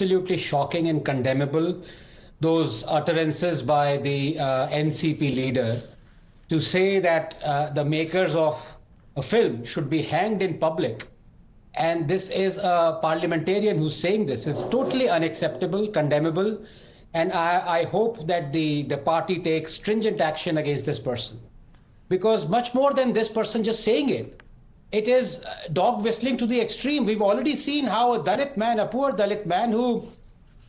absolutely shocking and condemnable, those utterances by the NCP leader to say that the makers of a film should be hanged in public. And this is a parliamentarian who's saying this. It's totally unacceptable, condemnable, and I hope that the party takes stringent action against this person. Because much more than this person just saying it, it is dog whistling to the extreme. We've already seen how a Dalit man, a poor Dalit man who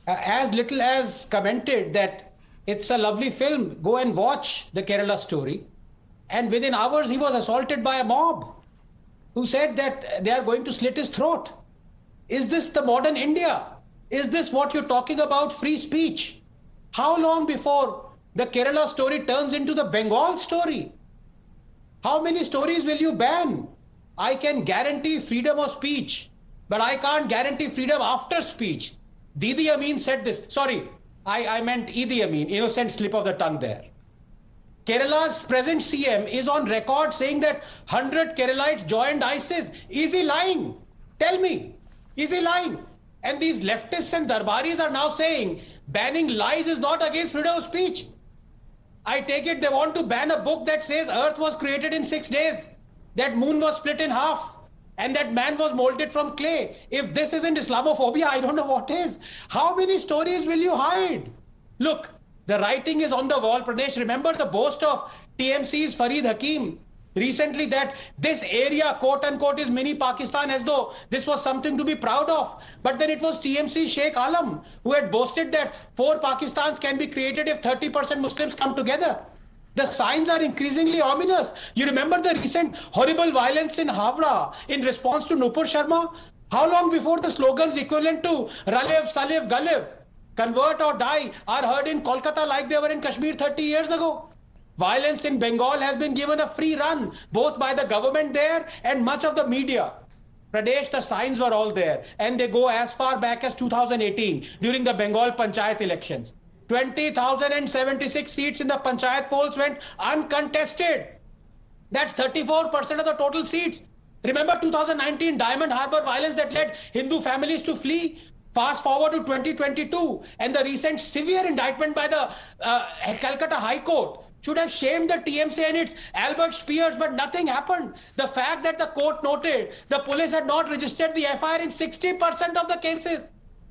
as little as commented that it's a lovely film, go and watch the Kerala story. And within hours he was assaulted by a mob who said that they are going to slit his throat. Is this the modern India? Is this what you're talking about, free speech? How long before the Kerala story turns into the Bengal story? How many stories will you ban? I can guarantee freedom of speech, but I can't guarantee freedom after speech. Didi Amin said this. Sorry, I meant Idi Amin, innocent slip of the tongue there. Kerala's present CM is on record saying that 100 Keralites joined ISIS. Is he lying? Tell me. Is he lying? And these leftists and darbaris are now saying banning lies is not against freedom of speech. I take it they want to ban a book that says Earth was created in 6 days, that moon was split in half, and that man was molded from clay. If this isn't Islamophobia, I don't know what is. How many stories will you hide? Look, the writing is on the wall, Pradesh. Remember the boast of TMC's Fareed Hakim recently that this area, quote unquote, is mini Pakistan, as though this was something to be proud of. But then it was TMC Sheikh Alam who had boasted that 4 Pakistans can be created if 30% Muslims come together. The signs are increasingly ominous. You remember the recent horrible violence in Havra in response to Nupur Sharma? How long before the slogans equivalent to Ralev, Salev, Galev, convert or die, are heard in Kolkata like they were in Kashmir 30 years ago? Violence in Bengal has been given a free run, both by the government there and much of the media. Pradesh, the signs were all there, and they go as far back as 2018 during the Bengal Panchayat elections. 20,076 seats in the Panchayat polls went uncontested. That's 34% of the total seats. Remember 2019 Diamond Harbour violence that led Hindu families to flee? Fast forward to 2022 and the recent severe indictment by the Calcutta High Court should have shamed the TMC and its Albert Spears, but nothing happened. The fact that the court noted the police had not registered the FIR in 60% of the cases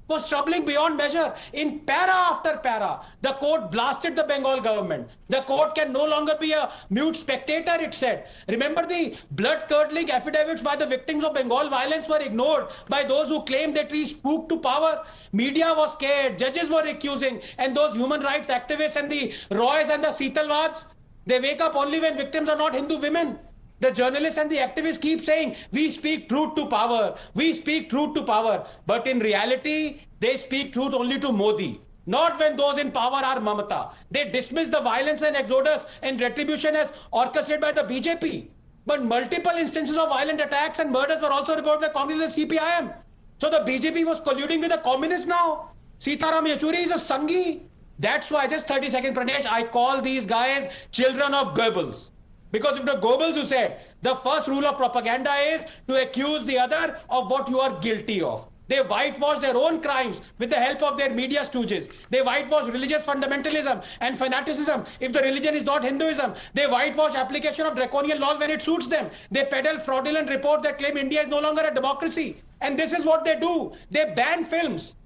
was troubling beyond measure. In para after para, the court blasted the Bengal government. The court can no longer be a mute spectator, it said. Remember the blood-curdling affidavits by the victims of Bengal violence were ignored by those who claimed that we spooked to power. Media was scared, judges were accusing, and those human rights activists and the Roys and the Seetalwads, they wake up only when victims are not Hindu women. The journalists and the activists keep saying, we speak truth to power, we speak truth to power. But in reality, they speak truth only to Modi. Not when those in power are Mamata. They dismiss the violence and exodus and retribution as orchestrated by the BJP. But multiple instances of violent attacks and murders were also reported by Congress and CPIM. So the BJP was colluding with the communists now. Sitaram Yechury is a Sanghi. That's why, just 30 seconds, Pradesh, I call these guys children of Goebbels. Because if the Goebbels who said, the first rule of propaganda is to accuse the other of what you are guilty of. They whitewash their own crimes with the help of their media stooges. They whitewash religious fundamentalism and fanaticism. If the religion is not Hinduism, they whitewash application of draconian laws when it suits them. They peddle fraudulent reports that claim India is no longer a democracy. And this is what they do. They ban films.